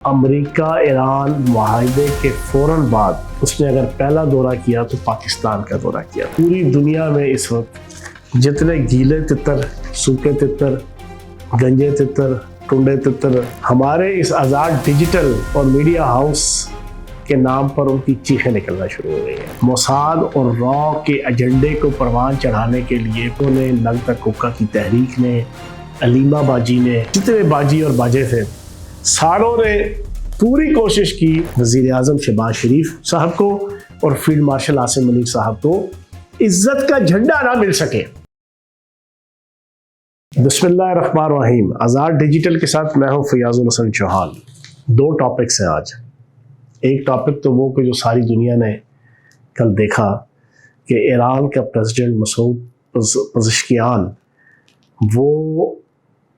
امریکہ ایران معاہدے کے فوراً بعد اس نے اگر پہلا دورہ کیا تو پاکستان کا دورہ کیا۔ پوری دنیا میں اس وقت جتنے گیلے تتر، سوکھے تتر، گنجے تتر، ٹنڈے تتر ہمارے اس آزاد ڈیجیٹل اور میڈیا ہاؤس کے نام پر ان کی چیخیں نکلنا شروع ہو گئی ہیں۔ موساد اور را کے ایجنڈے کو پروان چڑھانے کے لیے انہوں نے نگتا کوکا کی تحریک نے، علیمہ باجی نے، جتنے باجی اور باجے تھے ساروں نے پوری کوشش کی وزیر اعظم شہباز شریف صاحب کو اور فیلڈ مارشل عاصم منیر صاحب کو عزت کا جھنڈا نہ مل سکے۔ بسم اللہ الرحمن الرحیم۔ آزاد ڈیجیٹل کے ساتھ میں ہوں فیاض الحسن چوہان۔ دو ٹاپکس ہیں آج۔ ایک ٹاپک تو وہ کہ جو ساری دنیا نے کل دیکھا کہ ایران کا پریزیڈنٹ مسعود پزشکیان وہ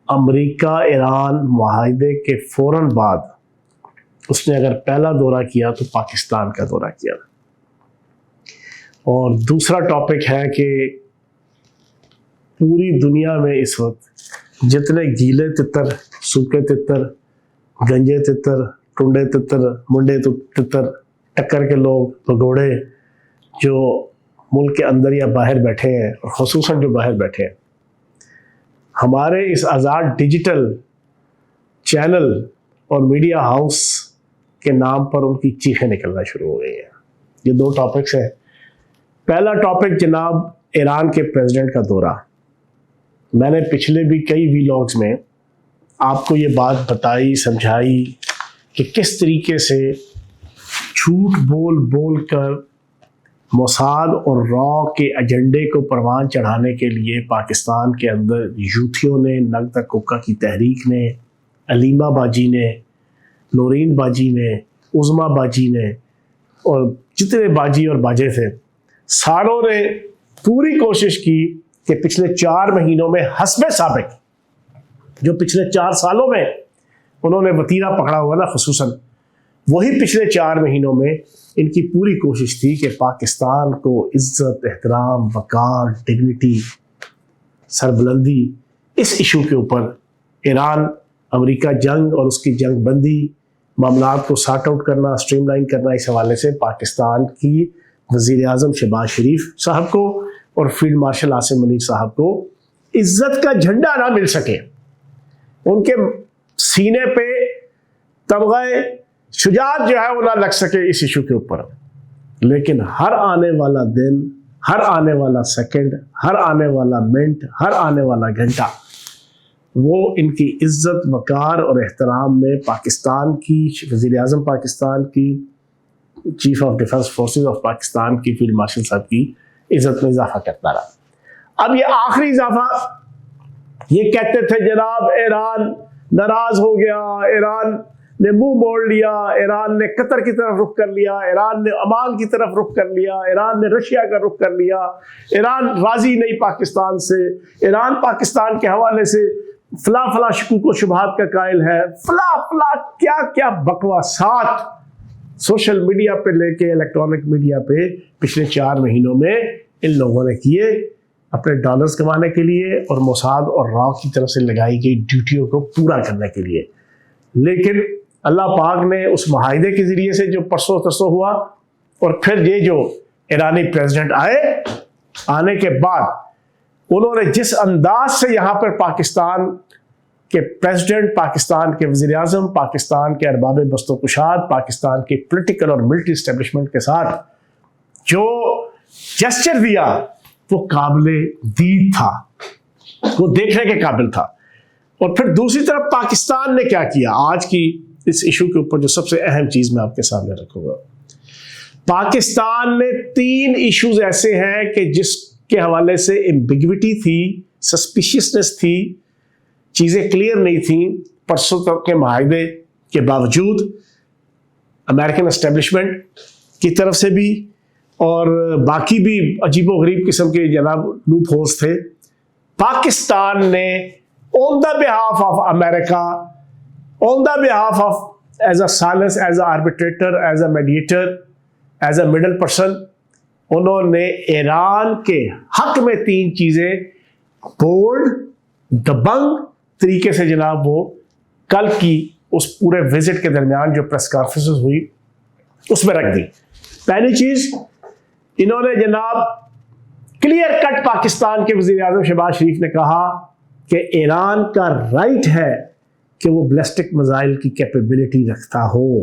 امریکہ ایران معاہدے کے فوراً بعد اس نے اگر پہلا دورہ کیا تو پاکستان کا دورہ کیا، اور دوسرا ٹاپک ہے کہ پوری دنیا میں اس وقت جتنے گیلے تتر، سوکھے تتر، گنجے تتر، ٹنڈے تتر، منڈے تتر، ٹکر کے لوگ، بگوڑے جو ملک کے اندر یا باہر بیٹھے ہیں، اور خصوصاً جو باہر بیٹھے ہیں، ہمارے اس آزاد ڈیجیٹل چینل اور میڈیا ہاؤس کے نام پر ان کی چیخیں نکلنا شروع ہو گئی ہیں۔ یہ دو ٹاپکس ہیں۔ پہلا ٹاپک جناب ایران کے پریزیڈنٹ کا دورہ۔ میں نے پچھلے بھی کئی ویلاگز میں آپ کو یہ بات بتائی، سمجھائی کہ کس طریقے سے جھوٹ بول بول کر موساد اور را کے ایجنڈے کو پروان چڑھانے کے لیے پاکستان کے اندر یوتھیوں نے، نگتا کوکا کی تحریک نے، علیمہ باجی نے، نورین باجی نے، عظمیٰ باجی نے، اور جتنے باجی اور باجے تھے ساروں نے پوری کوشش کی کہ پچھلے 4 مہینوں میں حسب سابق جو پچھلے 4 سالوں میں انہوں نے وتیرہ پکڑا ہوا نا، خصوصاً وہی پچھلے 4 مہینوں میں ان کی پوری کوشش تھی کہ پاکستان کو عزت، احترام، وقار، ڈگنیٹی، سربلندی، اس ایشو کے اوپر ایران امریکہ جنگ اور اس کی جنگ بندی معاملات کو سارٹ آؤٹ کرنا، اسٹریم لائن کرنا، اس حوالے سے پاکستان کی وزیر اعظم شہباز شریف صاحب کو اور فیلڈ مارشل عاصم منیر صاحب کو عزت کا جھنڈا نہ مل سکے، ان کے سینے پہ تمغہ شجاعت جو ہے وہ نہ لگ سکے اس ایشو کے اوپر۔ لیکن ہر آنے والا دن، ہر آنے والا سیکنڈ، ہر آنے والا منٹ، ہر آنے والا گھنٹہ وہ ان کی عزت، وقار اور احترام میں پاکستان کی وزیر اعظم پاکستان کی، chief of defence forces of Pakistan کی فیلڈ مارشل صاحب کی عزت میں اضافہ کرتا رہا۔ اب یہ آخری اضافہ، یہ کہتے تھے جناب ایران ناراض ہو گیا، ایران نے منہ موڑ لیا، ایران نے قطر کی طرف رخ کر لیا، ایران نے عمان کی طرف رخ کر لیا، ایران نے رشیا کا رخ کر لیا، ایران راضی نہیں پاکستان سے، ایران پاکستان کے حوالے سے فلاں فلاں شکوک و شبہات کا قائل ہے، فلاں فلاں کیا کیا بکواسات سوشل میڈیا پہ لے کے الیکٹرانک میڈیا پہ پچھلے 4 مہینوں میں ان لوگوں نے کیے اپنے ڈالرز کمانے کے لیے اور موساد اور را کی طرف سے لگائی گئی ڈیوٹیوں کو پورا کرنے کے لیے۔ لیکن اللہ پاک نے اس معاہدے کے ذریعے سے جو پرسوں ترسوں ہوا، اور پھر یہ جو ایرانی پریزیڈنٹ آنے کے بعد انہوں نے جس انداز سے یہاں پر پاکستان کے پریزیڈنٹ، پاکستان کے وزیر اعظم، پاکستان کے ارباب بست و کشاد، پاکستان کی پولیٹیکل اور ملٹری اسٹیبلشمنٹ کے ساتھ جو جسچر دیا وہ قابل دید تھا، وہ دیکھنے کے قابل تھا۔ اور پھر دوسری طرف پاکستان نے کیا کیا؟ آج کی اس ایشو کے اوپر جو سب سے اہم چیز میں آپ کے سامنے رکھوں گا، پاکستان نے 3 ایشوز ایسے ہیں کہ جس کے حوالے سے ایمبیگوٹی تھی، سسپیشیسنس تھی، چیزیں کلیئر نہیں تھیں پرسوں تک کے معاہدے کے باوجود، امریکن اسٹیبلشمنٹ کی طرف سے بھی اور باقی بھی عجیب و غریب قسم کے جناب لوپ ہولز تھے۔ پاکستان نے on the behalf of America, on the behalf of as a solace, as a arbitrator, as a mediator, as a middle person، انہوں نے ایران کے حق میں 3 چیزیں بولڈ، دبنگ طریقے سے جناب وہ کل کی اس پورے وزٹ کے درمیان جو پریس کانفرنسز ہوئی اس میں رکھ دی. پہلی چیز انہوں نے جناب کلیئر کٹ پاکستان کے وزیر اعظم شہباز شریف نے کہا کہ ایران کا رائٹ ہے کہ وہ بیلسٹک میزائل کی کیپیبلٹی رکھتا ہو.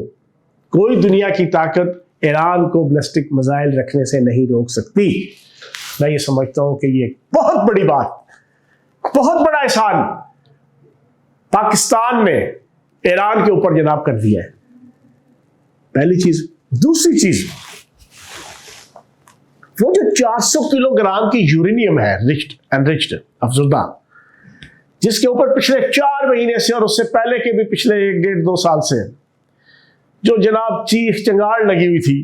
کوئی دنیا کی طاقت ایران کو بیلسٹک میزائل رکھنے سے نہیں روک سکتی. میں یہ سمجھتا ہوں کہ یہ بہت بڑی بات، بہت بڑا احسان پاکستان نے ایران کے اوپر جناب کر دیا ہے. پہلی چیز. دوسری چیز، وہ جو 400 کلو گرام کی یورینیم ہے انرچڈ افزودہ، جس کے اوپر پچھلے 4 مہینے سے اور اس سے پہلے کے بھی پچھلے 1-1.5-2 سال سے جو جناب چیخ چنگاڑ لگی ہوئی تھی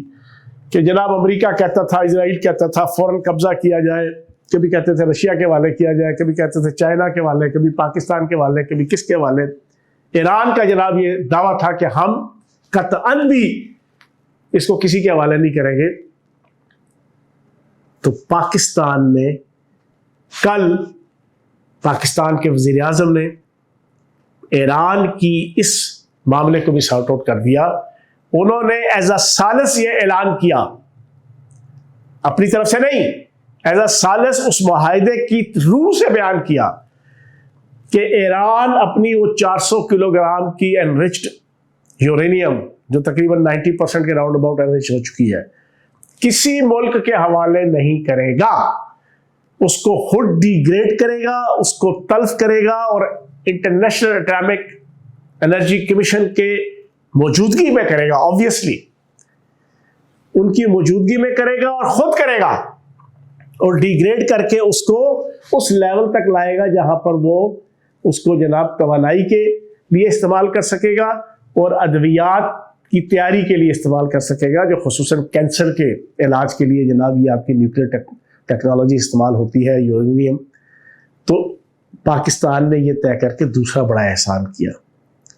کہ جناب امریکہ کہتا تھا، اسرائیل کہتا تھا فوراً قبضہ کیا جائے، کبھی کہتے تھے رشیا کے حوالے کیا جائے، کبھی کہتے تھے چائنا کے حوالے، کبھی پاکستان کے حوالے، کبھی کس کے حوالے. ایران کا جناب یہ دعویٰ تھا کہ ہم قطعاً بھی اس کو کسی کے حوالے نہیں کریں گے. تو پاکستان نے کل پاکستان کے وزیر اعظم نے ایران کی اس معاملے کو بھی سارٹ آؤٹ کر دیا. انہوں نے ایز اے سالس یہ اعلان کیا، اپنی طرف سے نہیں، ایز اے سالس اس معاہدے کی روح سے بیان کیا کہ ایران اپنی وہ 400 کلو گرام کی انرچڈ یورینیم جو تقریباً 90% کے راؤنڈ اباؤٹ انرچ ہو چکی ہے، کسی ملک کے حوالے نہیں کرے گا. اس کو خود ڈی گریڈ کرے گا، اس کو تلف کرے گا، اور انٹرنیشنل اٹامک انرجی کمیشن کے موجودگی میں کرے گا. آبویسلی ان کی موجودگی میں کرے گا اور خود کرے گا، اور ڈی گریڈ کر کے اس کو اس لیول تک لائے گا جہاں پر وہ اس کو جناب توانائی کے لیے استعمال کر سکے گا اور ادویات کی تیاری کے لیے استعمال کر سکے گا، جو خصوصاً کینسر کے علاج کے لیے جناب یہ آپ کی نیوکلیر ٹیکنالوجی استعمال ہوتی ہے، یورینیم. تو پاکستان نے یہ طے کر کے دوسرا بڑا احسان کیا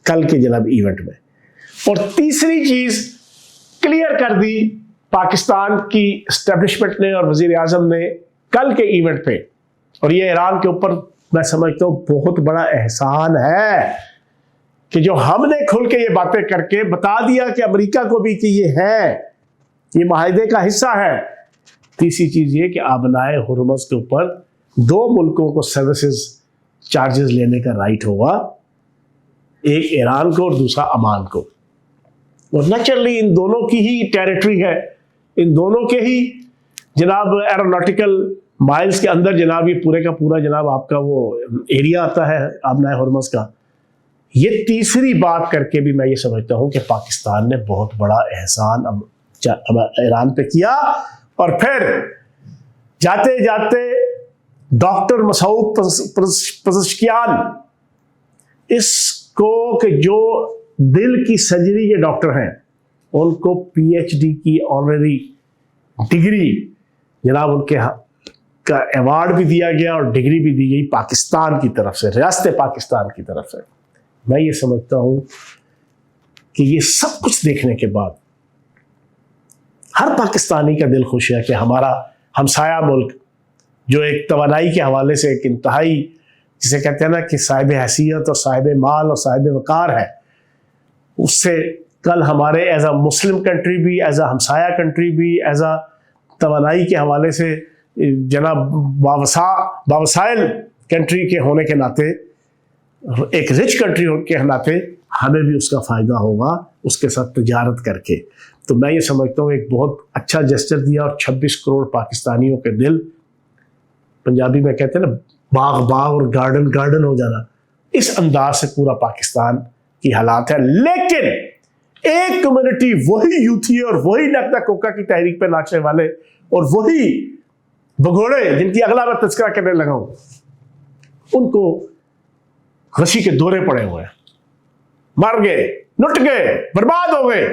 کل کے جناب ایونٹ میں. اور تیسری چیز کلیئر کر دی پاکستان کی اسٹیبلشمنٹ نے اور وزیر اعظم نے کل کے ایونٹ پہ، اور یہ ایران کے اوپر میں سمجھتا ہوں بہت بڑا احسان ہے کہ جو ہم نے کھل کے یہ باتیں کر کے بتا دیا کہ امریکہ کو بھی کہ یہ ہے، یہ معاہدے کا حصہ ہے. تیسری چیز یہ کہ آبنائے ہرمز کے اوپر 2 ملکوں کو سروسز چارجز لینے کا رائٹ ہوگا، ایک ایران کو اور دوسرا عمان کو. اور نیچرلی ان دونوں کی ہی ٹیریٹری ہے، ان دونوں کے ہی جناب ایروناٹیکل مائلز کے اندر جناب یہ پورے کا پورا جناب آپ کا وہ ایریا آتا ہے آبنائے ہرمز کا. یہ تیسری بات کر کے بھی میں یہ سمجھتا ہوں کہ پاکستان نے بہت بڑا احسان ایران پہ کیا. اور پھر جاتے جاتے ڈاکٹر مسعود پزشکیان، اس کو کہ جو دل کی سرجری کے ڈاکٹر ہیں، ان کو PhD کی آنرری ڈگری جناب ان کے کا ایوارڈ بھی دیا گیا اور ڈگری بھی دی گئی پاکستان کی طرف سے، ریاست پاکستان کی طرف سے. میں یہ سمجھتا ہوں کہ یہ سب کچھ دیکھنے کے بعد ہر پاکستانی کا دل خوش ہے کہ ہمارا ہمسایہ ملک جو ایک توانائی کے حوالے سے ایک انتہائی جسے کہتے ہیں نا کہ صاحب حیثیت اور صاحب مال اور صاحب وقار ہے، اس سے کل ہمارے ایز اے مسلم کنٹری بھی، ایز اے ہمسایہ کنٹری بھی، ایز اے توانائی کے حوالے سے جناب باوسائل کنٹری کے ہونے کے ناطے، ایک رچ کنٹری کے ناطے ہمیں بھی اس کا فائدہ ہوگا اس کے ساتھ تجارت کر کے. تو میں یہ سمجھتا ہوں ایک بہت اچھا جسچر دیا، اور 26 کروڑ پاکستانیوں کے دل، پنجابی میں کہتے ہیں نا باغ باغ اور گارڈن گارڈن ہو جانا، اس انداز سے پورا پاکستان کی حالات ہے. لیکن ایک کمیونٹی وہی یوتھی اور وہی نقطہ کوکا کی تحریک پہ ناچنے والے اور وہی بگوڑے جن کی اگلا میں تذکرہ کرنے لگا ہوں، ان کو غشی کے دورے پڑے ہوئے ہیں، مر گئے، لٹ گئے، برباد ہو گئے،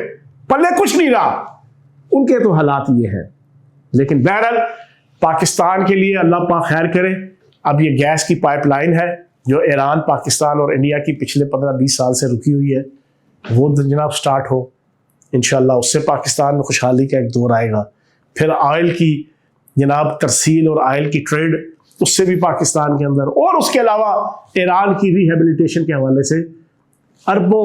پلے کچھ نہیں رہا. ان کے تو حالات یہ ہیں. لیکن بہرحال پاکستان کے لیے اللہ پاک خیر کرے. اب یہ گیس کی پائپ لائن ہے جو ایران، پاکستان اور انڈیا کی پچھلے 15-20 سال سے رکی ہوئی ہے، وہ جناب سٹارٹ ہو انشاءاللہ. اس سے پاکستان میں خوشحالی کا ایک دور آئے گا. پھر آئل کی جناب ترسیل اور آئل کی ٹریڈ، اس سے بھی پاکستان کے اندر، اور اس کے علاوہ ایران کی ریہیبلیٹیشن کے حوالے سے اربوں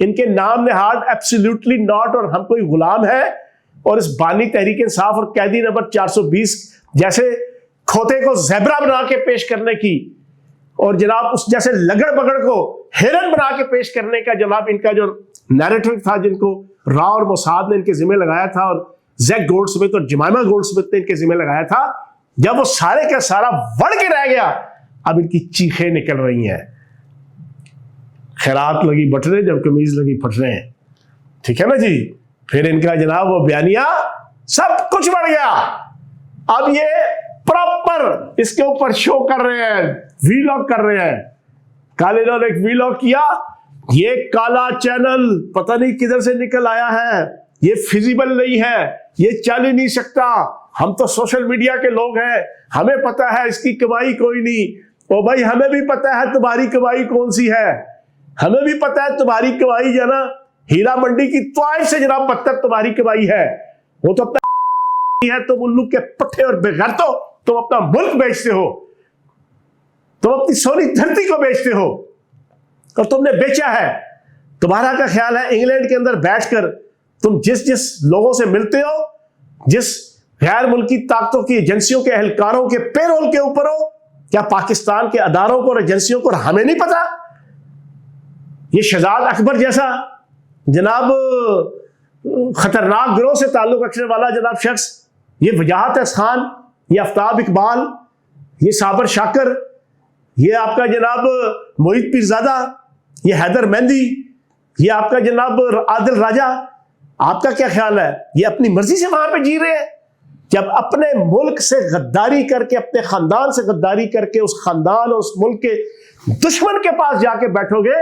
ان کے نام نہاد ایبسلیوٹلی ناٹ اور ہم کوئی غلام ہے، اور اس بانی تحریک انصاف اور قیدی نمبر 420 جیسے کھوتے کو زیبرا بنا کے پیش کرنے کی، اور جناب اس جیسے لگڑ بگڑ کو ہرن بنا کے پیش کرنے کا جناب ان کا جو نیریٹو تھا، جن کو را اور موساد نے ان کے ذمہ لگایا تھا، اور زیک گولڈ سمتھ اور جمائمہ گولڈ سمتھ نے ان کے ذمہ لگایا تھا، جب وہ سارے کا سارا بڑھ کے رہ گیا، اب ان کی چیخیں نکل رہی ہیں، خیرات لگی بٹنے جب قمیض لگی پھٹنے، ٹھیک ہے نا جی. پھر ان کا جناب وہ بیانیہ سب کچھ بڑھ گیا. اب یہ پراپر اس کے اوپر شو کر رہے ہیں، وی لاگ کر رہے ہیں. کالے نے ایک وی لاگ کیا، یہ کالا چینل پتہ نہیں کدھر سے نکل آیا ہے، یہ فیزیبل نہیں ہے، یہ چل ہی نہیں سکتا، ہم تو سوشل میڈیا کے لوگ ہیں، ہمیں پتہ ہے اس کی کمائی کوئی نہیں. او بھائی ہمیں بھی پتہ ہے تمہاری کمائی کون سی ہے، ہمیں بھی پتہ ہے تمہاری کمائی جو ہے نا ہیرا منڈی کی طائف سے جناب بدتر تمہاری کمائی ہے. وہ تو اپنا ہے، تم الو کے پٹھے اور بغیرتو تم اپنا ملک بیچتے ہو، تم اپنی سونی دھرتی کو بیچتے ہو، اور تم نے بیچا ہے. تمہارا کیا خیال ہے انگلینڈ کے اندر بیٹھ کر تم جس لوگوں سے ملتے ہو، جس غیر ملکی طاقتوں کی ایجنسیوں کے اہلکاروں کے پے رول کے اوپر ہو، کیا پاکستان کے اداروں کو اور ایجنسیوں کو ہمیں نہیں پتا؟ یہ شہزاد اکبر جیسا جناب خطرناک گروہ سے تعلق رکھنے والا جناب شخص، یہ وجاہت خان، یہ آفتاب اقبال، یہ صابر شاکر، یہ آپ کا جناب موہت پیرزادہ، یہ حیدر مہندی، یہ آپ کا جناب عادل راجہ، آپ کا کیا خیال ہے یہ اپنی مرضی سے وہاں پہ جی رہے ہیں؟ جب اپنے ملک سے غداری کر کے، اپنے خاندان سے غداری کر کے اس خاندان اور اس ملک کے دشمن کے پاس جا کے بیٹھو گے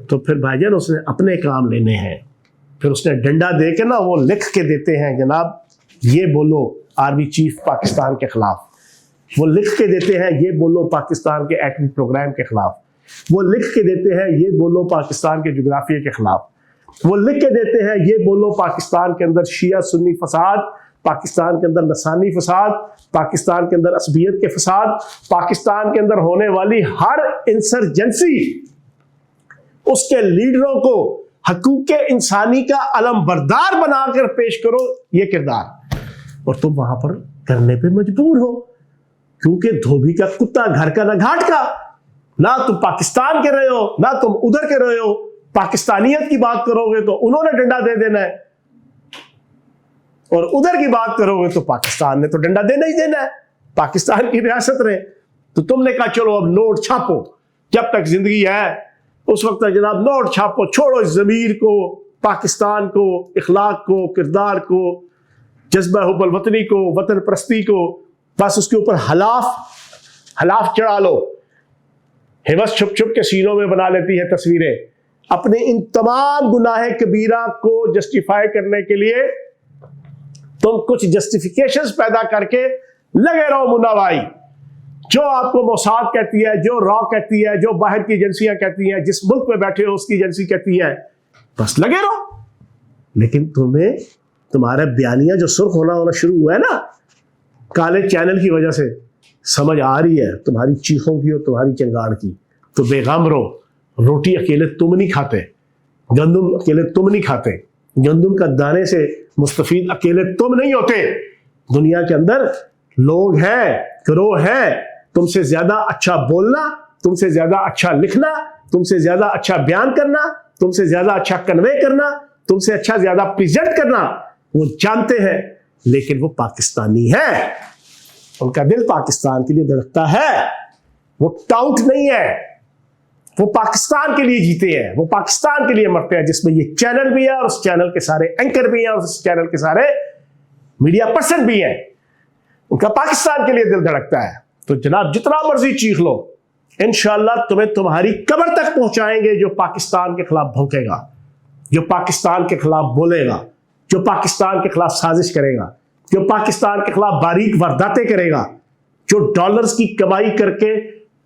تو پھر بھائی جان اس نے اپنے کام لینے ہیں. پھر اس نے ڈنڈا دے کے نا وہ لکھ کے دیتے ہیں جناب یہ بولو آرمی چیف پاکستان کے خلاف، وہ لکھ کے دیتے ہیں یہ بولو پاکستان کے ایٹمی پروگرام کے خلاف، وہ لکھ کے دیتے ہیں یہ بولو پاکستان کے جغرافیہ کے خلاف، وہ لکھ کے دیتے ہیں یہ بولو پاکستان کے اندر شیعہ سنی فساد، پاکستان کے اندر لسانی فساد، پاکستان کے اندر عصبیت کے فساد، پاکستان کے اندر ہونے والی ہر انسرجنسی، اس کے لیڈروں کو حقوق انسانی کا علم بردار بنا کر پیش کرو یہ کردار، اور تم وہاں پر کرنے پہ مجبور ہو، کیونکہ دھوبی کا کتا گھر کا نہ گھاٹ کا. نہ تم پاکستان کے رہے ہو نہ تم ادھر کے رہے ہو. پاکستانیت کی بات کرو گے تو انہوں نے ڈنڈا دے دینا ہے، اور ادھر کی بات کرو گے تو پاکستان نے تو ڈنڈا دینا ہی دینا ہے، پاکستان کی ریاست رہے. تو تم نے کہا چلو اب نوٹ چھاپو، جب تک زندگی ہے اس وقت تک جناب نوٹ چھاپو، چھوڑو اس ضمیر کو، پاکستان کو، اخلاق کو، کردار کو، جذبہ حب الوطنی کو، وطن پرستی کو، بس اس کے اوپر حلاف چڑھا لو. حوث چھپ چھپ کے سینوں میں بنا لیتی ہے تصویریں. اپنے ان تمام گناہ کبیرہ کو جسٹیفائی کرنے کے لیے تم کچھ جسٹیفیکیشنز پیدا کر کے لگے رہو منا بھائی. جو آپ کو موساد کہتی ہے، جو را کہتی ہے، جو باہر کی ایجنسیاں کہتی ہیں، جس ملک میں بیٹھے ہو اس کی ایجنسی کہتی ہے، بس لگے رہو. لیکن تمہیں تمہارا بیانیہ جو سرخ ہونا شروع ہوا ہے نا کالے چینل کی وجہ سے، سمجھ آ رہی ہے تمہاری چیخوں کی اور تمہاری چنگاڑ کی. تو بے غم رہو، روٹی اکیلے تم نہیں کھاتے، گندم اکیلے تم نہیں کھاتے، گندم کا دانے سے مستفید اکیلے تم نہیں ہوتے. دنیا کے اندر لوگ ہیں، گروہ ہیں، تم سے زیادہ اچھا بولنا، تم سے زیادہ اچھا لکھنا، تم سے زیادہ اچھا بیان کرنا، تم سے زیادہ اچھا کنوے کرنا، تم سے اچھا زیادہ پریزنٹ کرنا وہ جانتے ہیں. لیکن وہ پاکستانی ہیں، ان کا دل پاکستان کے لیے دھڑکتا ہے، وہ ٹاؤٹ نہیں ہے، وہ پاکستان کے لیے جیتے ہیں، وہ پاکستان کے لیے مرتے ہیں، جس میں یہ چینل بھی ہے اور اس چینل کے سارے اینکر بھی ہیں اور اس چینل کے سارے میڈیا پرسن بھی ہیں. ان کا پاکستان کے لیے دل دھڑکتا ہے. تو جناب جتنا مرضی چیخ لو، انشاءاللہ تمہیں تمہاری قبر تک پہنچائیں گے جو پاکستان کے خلاف بھونکے گا، جو پاکستان کے خلاف بولے گا، جو پاکستان کے خلاف سازش کرے گا، جو پاکستان کے خلاف باریک وارداتیں کرے گا، جو ڈالرز کی کمائی کر کے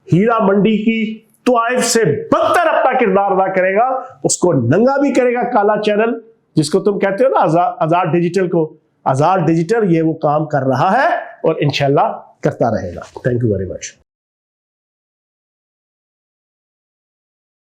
ہیرا منڈی کی طائف سے بدتر اپنا کردار ادا کرے گا، اس کو ننگا بھی کرے گا کالا چینل، جس کو تم کہتے ہو نا آزاد ڈیجیٹل کو. آزاد ڈیجیٹل یہ وہ کام کر رہا ہے اور انشاءاللہ کرتا رہے گا. Thank you very much.